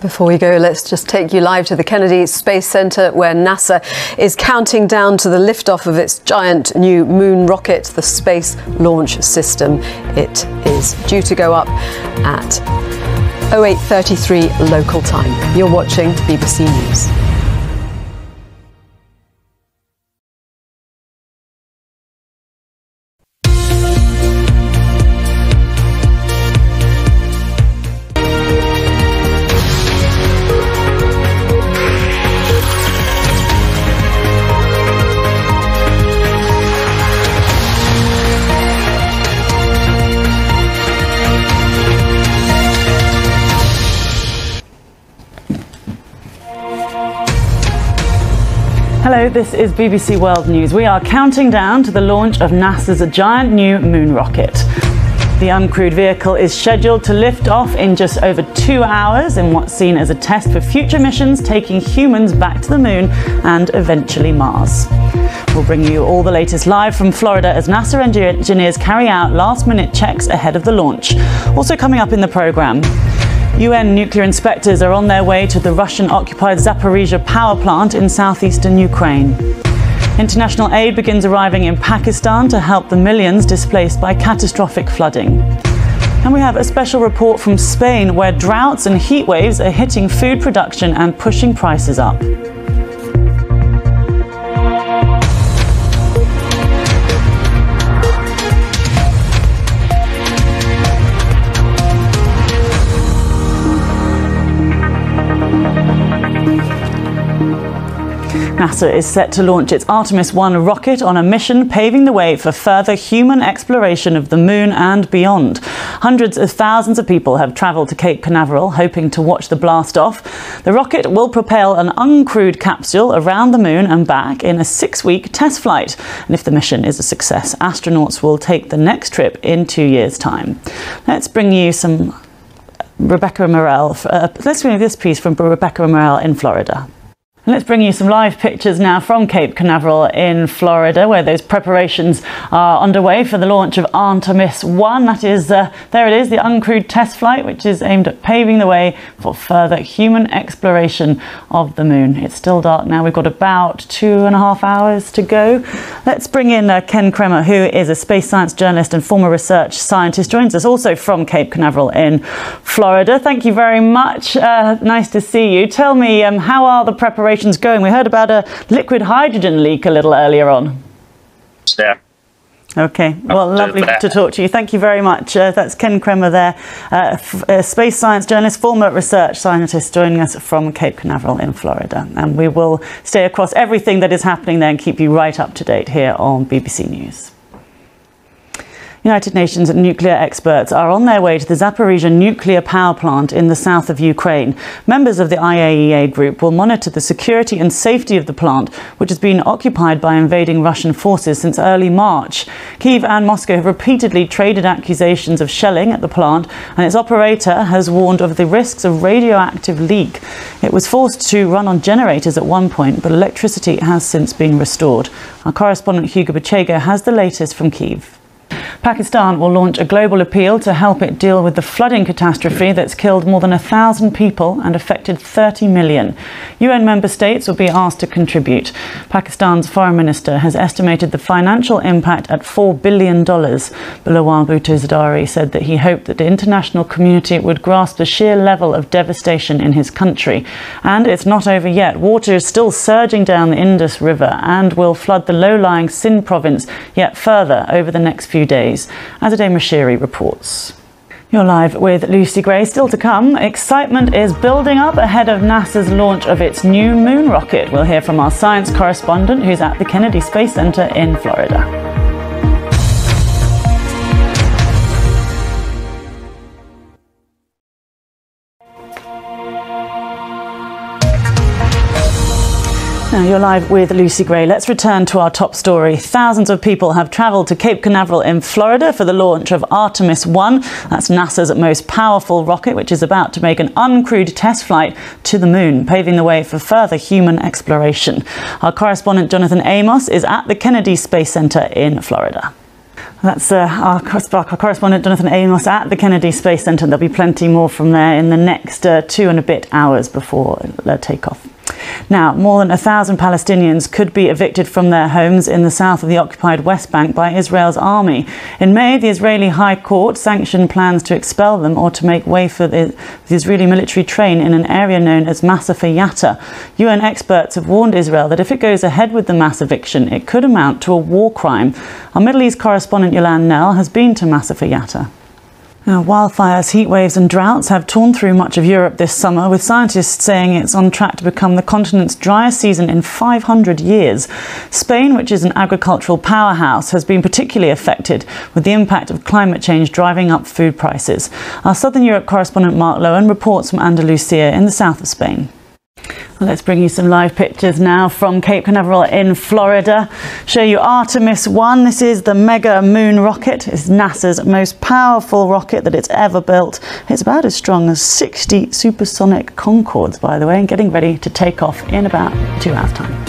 Before we go, let's just take you live to the Kennedy Space Center, where NASA is counting down to the liftoff of its giant new moon rocket, the Space Launch System. It is due to go up at 08:33 local time. You're watching BBC News. Hello, this is BBC World News. We are counting down to the launch of NASA's giant new moon rocket. The uncrewed vehicle is scheduled to lift off in just over 2 hours in what's seen as a test for future missions taking humans back to the moon and eventually Mars. We'll bring you all the latest live from Florida as NASA engineers carry out last-minute checks ahead of the launch. Also coming up in the programme, UN nuclear inspectors are on their way to the Russian-occupied Zaporizhzhia power plant in southeastern Ukraine. International aid begins arriving in Pakistan to help the millions displaced by catastrophic flooding. And we have a special report from Spain, where droughts and heat waves are hitting food production and pushing prices up. NASA is set to launch its Artemis 1 rocket on a mission paving the way for further human exploration of the moon and beyond. Hundreds of thousands of people have travelled to Cape Canaveral hoping to watch the blast off. The rocket will propel an uncrewed capsule around the moon and back in a 6-week test flight. And if the mission is a success, astronauts will take the next trip in 2 years' time. Let's bring you some Rebecca Morel. Let's bring you this piece from Rebecca Morel in Florida. Let's bring you some live pictures now from Cape Canaveral in Florida, where those preparations are underway for the launch of Artemis 1. That is, there it is, the uncrewed test flight, which is aimed at paving the way for further human exploration of the moon. It's still dark now. We've got about 2.5 hours to go. Let's bring in Ken Kremer, who is a space science journalist and former research scientist, joins us also from Cape Canaveral in Florida. Thank you very much. Nice to see you. Tell me, how are the preparations going? We heard about a liquid hydrogen leak a little earlier on. Yeah. Okay, well, lovely to talk to you. Thank you very much. That's Ken Kremer there, a space science journalist, former research scientist, joining us from Cape Canaveral in Florida. And we will stay across everything that is happening there and keep you right up to date here on BBC News. United Nations nuclear experts are on their way to the Zaporizhzhia nuclear power plant in the south of Ukraine. Members of the IAEA group will monitor the security and safety of the plant, which has been occupied by invading Russian forces since early March. Kyiv and Moscow have repeatedly traded accusations of shelling at the plant, and its operator has warned of the risks of radioactive leak. It was forced to run on generators at one point, but electricity has since been restored. Our correspondent Hugo Bachego has the latest from Kyiv. Pakistan will launch a global appeal to help it deal with the flooding catastrophe that's killed more than 1,000 people and affected 30 million. UN member states will be asked to contribute. Pakistan's foreign minister has estimated the financial impact at $4 billion. Bilawal Bhutto Zardari said that he hoped that the international community would grasp the sheer level of devastation in his country. And it's not over yet. Water is still surging down the Indus River and will flood the low-lying Sindh province yet further over the next few days. Azadeh Mashiri reports. You're live with Lucy Gray. Still to come, excitement is building up ahead of NASA's launch of its new moon rocket. We'll hear from our science correspondent who's at the Kennedy Space Center in Florida. Now you're live with Lucy Gray. Let's return to our top story. Thousands of people have travelled to Cape Canaveral in Florida for the launch of Artemis 1. That's NASA's most powerful rocket, which is about to make an uncrewed test flight to the moon, paving the way for further human exploration. Our correspondent Jonathan Amos is at the Kennedy Space Center in Florida. That's our correspondent Jonathan Amos at the Kennedy Space Center. There'll be plenty more from there in the next 2 and a bit hours before takeoff. Now, more than 1,000 Palestinians could be evicted from their homes in the south of the occupied West Bank by Israel's army. In May, the Israeli High Court sanctioned plans to expel them or to make way for the Israeli military train in an area known as Masafer Yatta. UN experts have warned Israel that if it goes ahead with the mass eviction, it could amount to a war crime. Our Middle East correspondent Yolande Knell has been to Masafer Yatta. Now, wildfires, heat waves and droughts have torn through much of Europe this summer, with scientists saying it's on track to become the continent's driest season in 500 years. Spain, which is an agricultural powerhouse, has been particularly affected, with the impact of climate change driving up food prices. Our Southern Europe correspondent Mark Lowen reports from Andalusia in the south of Spain. Let's bring you some live pictures now from Cape Canaveral in Florida. Show you Artemis 1. This is the mega moon rocket. It's NASA's most powerful rocket that it's ever built. It's about as strong as 60 supersonic Concords, by the way, and getting ready to take off in about 2 hours' time.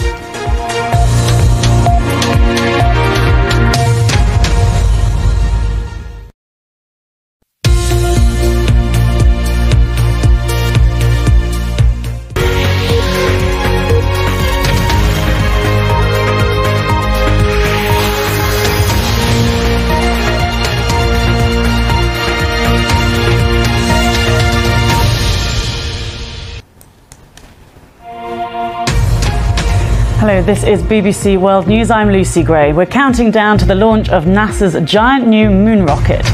Hello, this is BBC World News. I'm Lucy Gray. We're counting down to the launch of NASA's giant new moon rocket.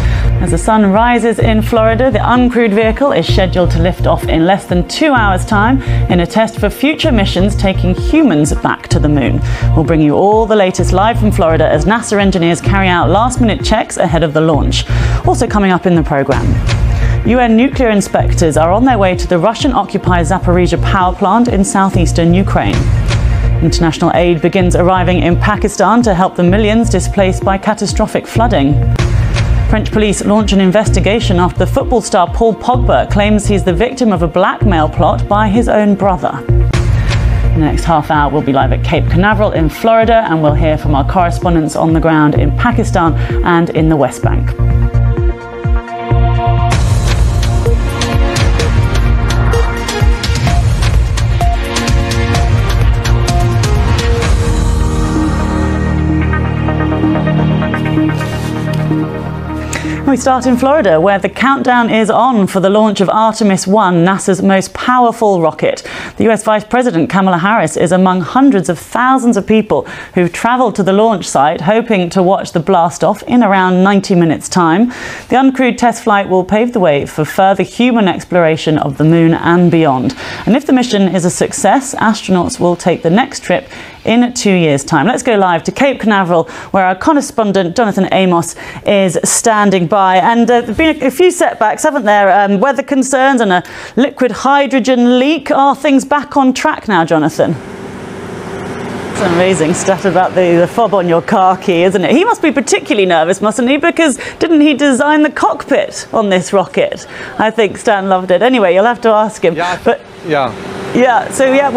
As the sun rises in Florida, the uncrewed vehicle is scheduled to lift off in less than 2 hours' time in a test for future missions taking humans back to the moon. We'll bring you all the latest live from Florida as NASA engineers carry out last-minute checks ahead of the launch. Also coming up in the programme, UN nuclear inspectors are on their way to the Russian-occupied Zaporizhzhia power plant in southeastern Ukraine. International aid begins arriving in Pakistan to help the millions displaced by catastrophic flooding. French police launch an investigation after the football star Paul Pogba claims he's the victim of a blackmail plot by his own brother. In the next half hour, we'll be live at Cape Canaveral in Florida, and we'll hear from our correspondents on the ground in Pakistan and in the West Bank. We start in Florida, where the countdown is on for the launch of Artemis 1, NASA's most powerful rocket. The US Vice President Kamala Harris is among hundreds of thousands of people who've traveled to the launch site hoping to watch the blast-off in around 90 minutes' time. The uncrewed test flight will pave the way for further human exploration of the moon and beyond. And if the mission is a success, astronauts will take the next trip in 2 years' time. Let's go live to Cape Canaveral, where our correspondent Jonathan Amos is standing by. And there have been a few setbacks, haven't there? Weather concerns and a liquid hydrogen leak. Are things back on track now, Jonathan? It's an amazing stat about the fob on your car key, isn't it? He must be particularly nervous, mustn't he? Because didn't he design the cockpit on this rocket? I think Stan loved it. Anyway, you'll have to ask him. Yeah, but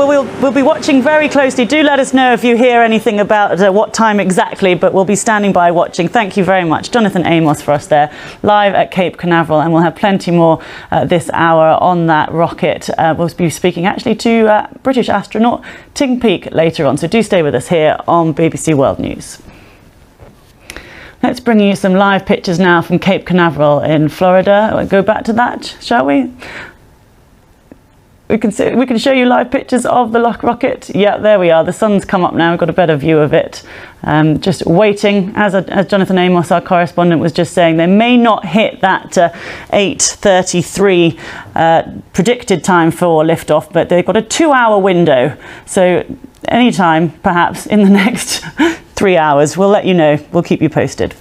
we'll be watching very closely. Do let us know if you hear anything about what time exactly, but we'll be standing by watching. Thank you very much, Jonathan Amos, for us there, live at Cape Canaveral, and we'll have plenty more this hour on that rocket. We'll be speaking actually to British astronaut Tim Peake later on, so do stay with us here on BBC World News. Let's bring you some live pictures now from Cape Canaveral in Florida. We'll go back to that, shall we? We can show you live pictures of the rocket. Yeah, there we are. The sun's come up now. We've got a better view of it. Just waiting, as Jonathan Amos, our correspondent, was just saying, they may not hit that 8:33 predicted time for liftoff, but they've got a 2-hour window. So anytime, perhaps in the next 3 hours, we'll let you know. We'll keep you posted.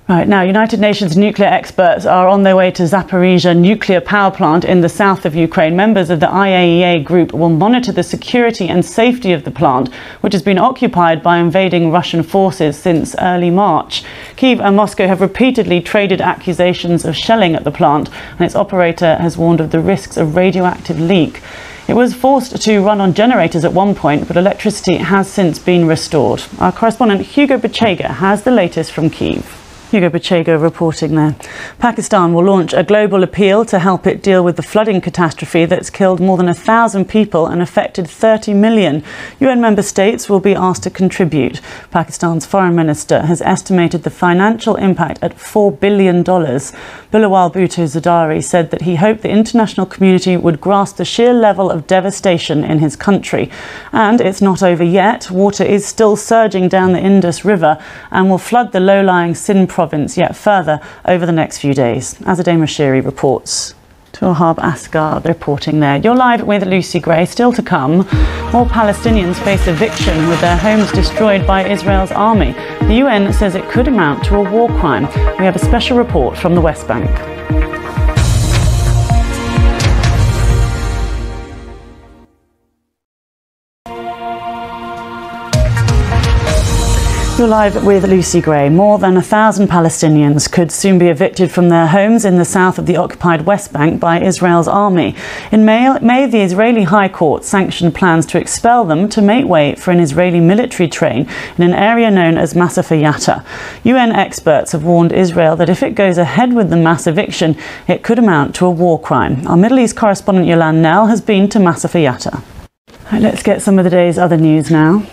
Right, now, United Nations nuclear experts are on their way to Zaporizhzhia nuclear power plant in the south of Ukraine. Members of the IAEA group will monitor the security and safety of the plant, which has been occupied by invading Russian forces since early March. Kyiv and Moscow have repeatedly traded accusations of shelling at the plant, and its operator has warned of the risks of radioactive leak. It was forced to run on generators at one point, but electricity has since been restored. Our correspondent Hugo Bachega has the latest from Kyiv. Hugo Bachega reporting there. Pakistan will launch a global appeal to help it deal with the flooding catastrophe that's killed more than 1,000 people and affected 30 million. UN member states will be asked to contribute. Pakistan's foreign minister has estimated the financial impact at $4 billion. Bilawal Bhutto Zardari said that he hoped the international community would grasp the sheer level of devastation in his country. And it's not over yet. Water is still surging down the Indus River and will flood the low-lying Sindh province yet further over the next few days. Azadeh Moshiri reports. Turhab Asghar reporting there. You're live with Lucy Gray. Still to come, more Palestinians face eviction with their homes destroyed by Israel's army. The UN says it could amount to a war crime. We have a special report from the West Bank. You're live with Lucy Gray. More than 1,000 Palestinians could soon be evicted from their homes in the south of the occupied West Bank by Israel's army. In May, the Israeli High Court sanctioned plans to expel them to make way for an Israeli military train in an area known as Masafer Yatta. UN experts have warned Israel that if it goes ahead with the mass eviction, it could amount to a war crime. Our Middle East correspondent Yolande Knell has been to Masafer Yatta. Let's get some of the day's other news now.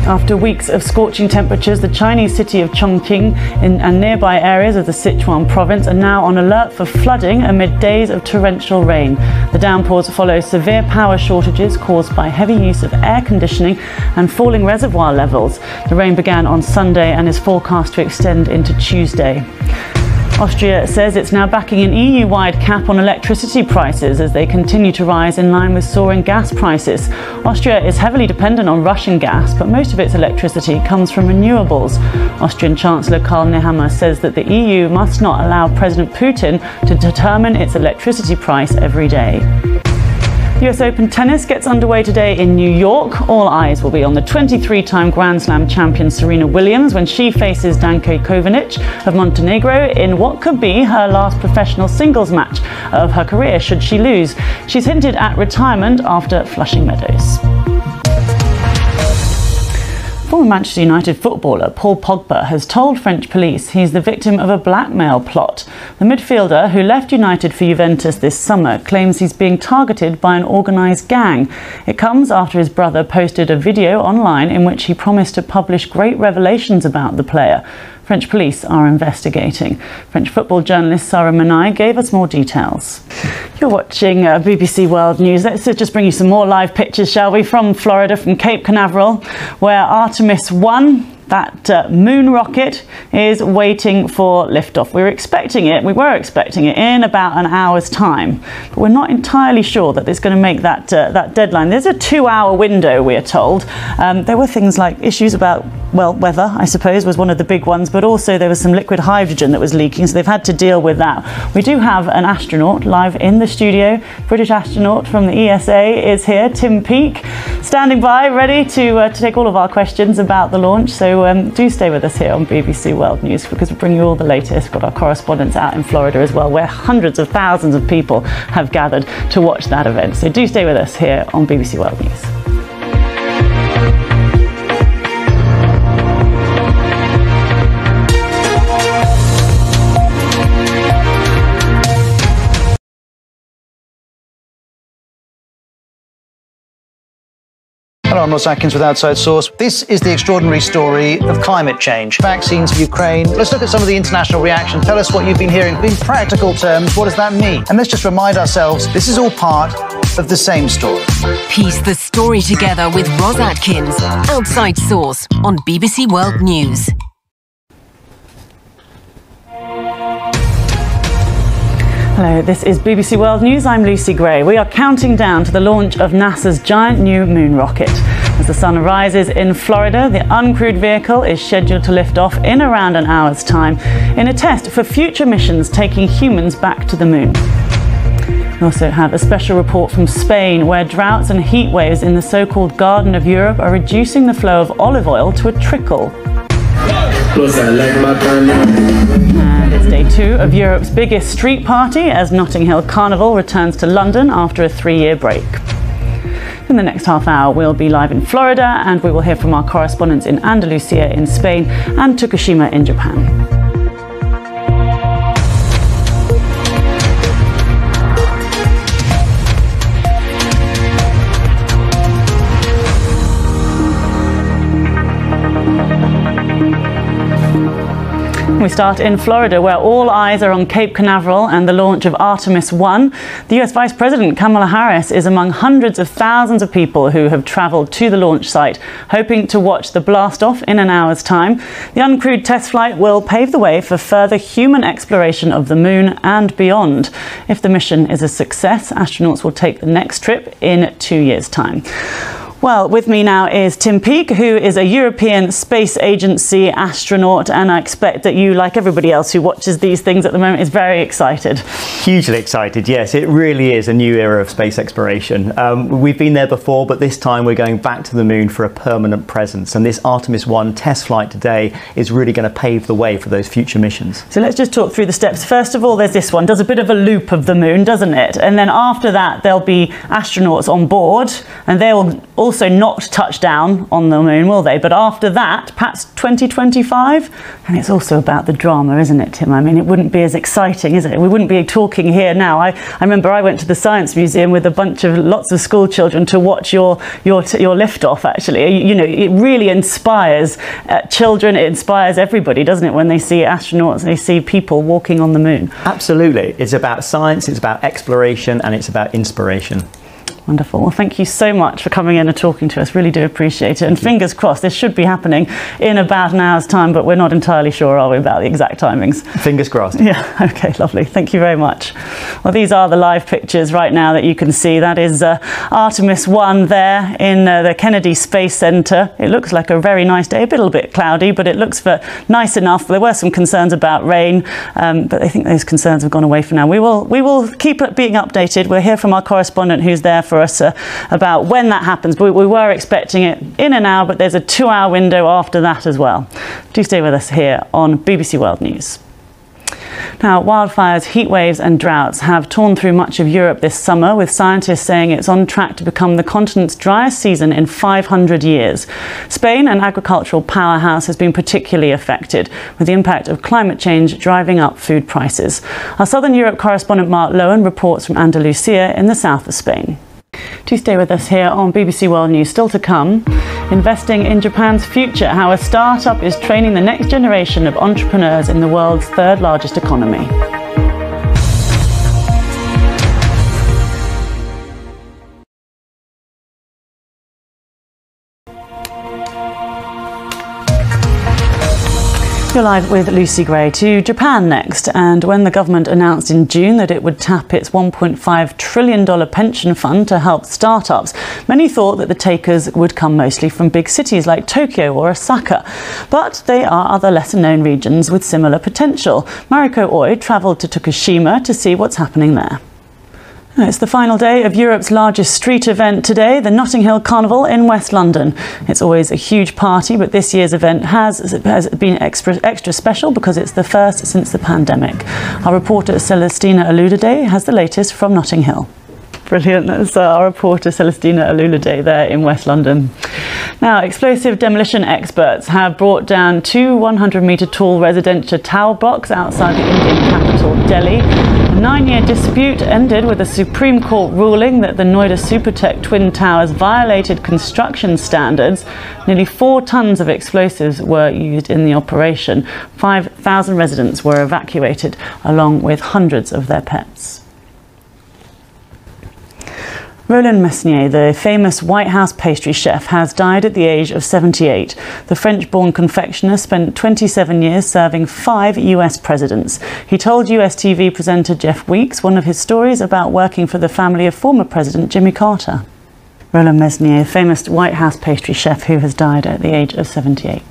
After weeks of scorching temperatures, the Chinese city of Chongqing and nearby areas of the Sichuan province are now on alert for flooding amid days of torrential rain. The downpours follow severe power shortages caused by heavy use of air conditioning and falling reservoir levels. The rain began on Sunday and is forecast to extend into Tuesday. Austria says it's now backing an EU-wide cap on electricity prices as they continue to rise in line with soaring gas prices. Austria is heavily dependent on Russian gas, but most of its electricity comes from renewables. Austrian Chancellor Karl Nehammer says that the EU must not allow President Putin to determine its electricity price every day. US Open tennis gets underway today in New York. All eyes will be on the 23-time Grand Slam champion Serena Williams when she faces Danko Kovanic of Montenegro in what could be her last professional singles match of her career should she lose. She's hinted at retirement after Flushing Meadows. Former Manchester United footballer Paul Pogba has told French police he's the victim of a blackmail plot. The midfielder, who left United for Juventus this summer, claims he's being targeted by an organised gang. It comes after his brother posted a video online in which he promised to publish great revelations about the player. French police are investigating. French football journalist Sarah Menai gave us more details. You're watching BBC World News. Let's just bring you some more live pictures, shall we, from Florida, from Cape Canaveral, where Artemis 1, that moon rocket, is waiting for liftoff. We were expecting it in about an hour's time, but we're not entirely sure that it's going to make that deadline. There's a 2-hour window, we're told. There were things like issues about, well, weather, I suppose, was one of the big ones, but also there was some liquid hydrogen that was leaking, so they've had to deal with that. We do have an astronaut live in the studio. British astronaut from the ESA is here, Tim Peake, standing by, ready to take all of our questions about the launch. So do stay with us here on BBC World News because we'll bring you all the latest. We've got our correspondents out in Florida as well, where hundreds of thousands of people have gathered to watch that event. So do stay with us here on BBC World News. Hello, I'm Ross Atkins with Outside Source. This is the extraordinary story of climate change. Vaccines for Ukraine. Let's look at some of the international reactions. Tell us what you've been hearing. In practical terms, what does that mean? And let's just remind ourselves, this is all part of the same story. Piece the story together with Ross Atkins. Outside Source on BBC World News. Hello, this is BBC World News. I'm Lucy Gray. We are counting down to the launch of NASA's giant new moon rocket. As the sun rises in Florida, the uncrewed vehicle is scheduled to lift off in around an hour's time in a test for future missions taking humans back to the moon. We also have a special report from Spain, where droughts and heat waves in the so-called Garden of Europe are reducing the flow of olive oil to a trickle. And it's day 2 of Europe's biggest street party as Notting Hill Carnival returns to London after a 3-year break. In the next half hour, we'll be live in Florida, and we will hear from our correspondents in Andalusia in Spain and Tokushima in Japan. We start in Florida, where all eyes are on Cape Canaveral and the launch of Artemis 1. The US Vice President Kamala Harris is among hundreds of thousands of people who have travelled to the launch site, hoping to watch the blast-off in an hour's time. The uncrewed test flight will pave the way for further human exploration of the moon and beyond. If the mission is a success, astronauts will take the next trip in 2 years' time. Well, with me now is Tim Peake, who is a European Space Agency astronaut, and I expect that you, like everybody else who watches these things at the moment, is very excited. Hugely excited, yes. It really is a new era of space exploration. We've been there before, but this time we're going back to the moon for a permanent presence, and this Artemis 1 test flight today is really going to pave the way for those future missions. So let's just talk through the steps. First of all, there's this one, does a bit of a loop of the moon, doesn't it? And then after that, there'll be astronauts on board, and they'll also not touch down on the moon, will they? But after that, perhaps 2025, and it's also about the drama, isn't it, Tim? I mean, it wouldn't be as exciting, is it? We wouldn't be talking here now. I remember I went to the Science Museum with lots of school children to watch your liftoff. Actually, you know, it really inspires children. It inspires everybody, doesn't it? When they see astronauts, they see people walking on the moon. Absolutely, it's about science, it's about exploration, and it's about inspiration. Wonderful. Well, thank you so much for coming in and talking to us. Really do appreciate it. And fingers crossed, this should be happening in about an hour's time, but we're not entirely sure, are we, about the exact timings? Fingers crossed. Yeah, okay, lovely. Thank you very much. Well, these are the live pictures right now that you can see. That is Artemis 1 there in the Kennedy Space Center. It looks like a very nice day, a little bit cloudy, but it looks nice enough. There were some concerns about rain, but I think those concerns have gone away for now. We will keep being updated. We'll hear from our correspondent who's there for us about when that happens. We were expecting it in an hour, but there's a 2-hour window after that as well. Do stay with us here on BBC World News. Now, wildfires, heat waves and droughts have torn through much of Europe this summer, with scientists saying it's on track to become the continent's driest season in 500 years. Spain, an agricultural powerhouse, has been particularly affected, with the impact of climate change driving up food prices. Our Southern Europe correspondent Mark Lowen reports from Andalusia in the south of Spain. Do stay with us here on BBC World News. Still to come, investing in Japan's future, how a startup is training the next generation of entrepreneurs in the world's third largest economy. You're live with Lucy Gray. To Japan next, and when the government announced in June that it would tap its $1.5 trillion pension fund to help startups, many thought that the takers would come mostly from big cities like Tokyo or Osaka. But there are other lesser-known regions with similar potential. Mariko Oi travelled to Tokushima to see what's happening there. It's the final day of Europe's largest street event today, the Notting Hill Carnival in West London. It's always a huge party, but this year's event has been extra special because it's the first since the pandemic. Our reporter Celestina Aludade has the latest from Notting Hill. Brilliant. That's our reporter Celestina Aludade there in West London. Now, explosive demolition experts have brought down 2 100-metre tall residential tower blocks outside the Indian capital, Delhi. A 9-year dispute ended with a Supreme Court ruling that the Noida Supertech Twin Towers violated construction standards. Nearly 4 tons of explosives were used in the operation. 5,000 residents were evacuated, along with hundreds of their pets. Roland Mesnier, the famous White House pastry chef, has died at the age of 78. The French-born confectioner spent 27 years serving 5 US presidents. He told US TV presenter Jeff Weeks one of his stories about working for the family of former President Jimmy Carter. Roland Mesnier, famous White House pastry chef who has died at the age of 78.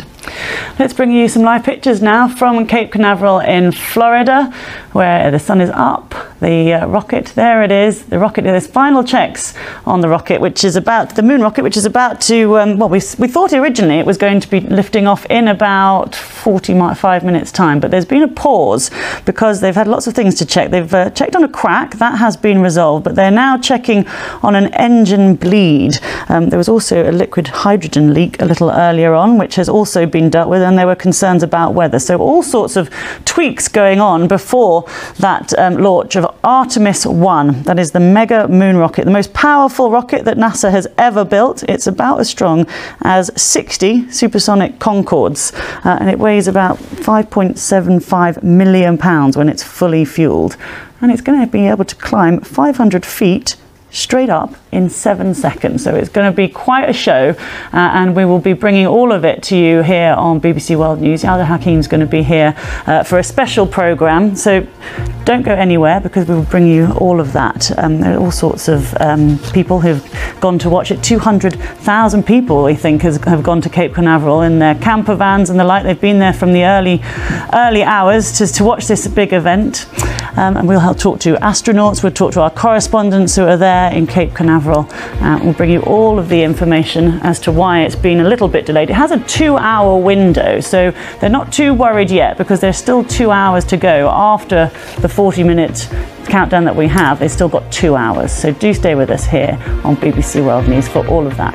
Let's bring you some live pictures now from Cape Canaveral in Florida, where the sun is up, the rocket. There it is, the rocket. There's final checks on the rocket, which is about, the moon rocket, which is about to, well, we thought originally it was going to be lifting off in about 45 minutes time, but there's been a pause because they've had lots of things to check. They've checked on a crack, that has been resolved, but they're now checking on an engine bleed. There was also a liquid hydrogen leak a little earlier on, which has also been dealt with, and there were concerns about weather. So all sorts of tweaks going on before that launch of Artemis 1. That is the mega moon rocket, the most powerful rocket that NASA has ever built. It's about as strong as 60 supersonic Concords, and it weighs about 5.75 million pounds when it's fully fueled. And it's going to be able to climb 500 feet straight up in 7 seconds. So it's going to be quite a show, and we will be bringing all of it to you here on BBC World News. Yalda Hakim's going to be here for a special programme, so don't go anywhere because we will bring you all of that. There are all sorts of people who've gone to watch it. 200,000 people, we think, have gone to Cape Canaveral in their camper vans and the like. They've been there from the early hours to watch this big event. And we'll talk to astronauts, we'll talk to our correspondents who are there in Cape Canaveral. We'll bring you all of the information as to why it's been a little bit delayed. It has a 2-hour window, so they're not too worried yet because there's still 2 hours to go. After the 40-minute countdown that we have, they've still got 2 hours. So do stay with us here on BBC World News for all of that.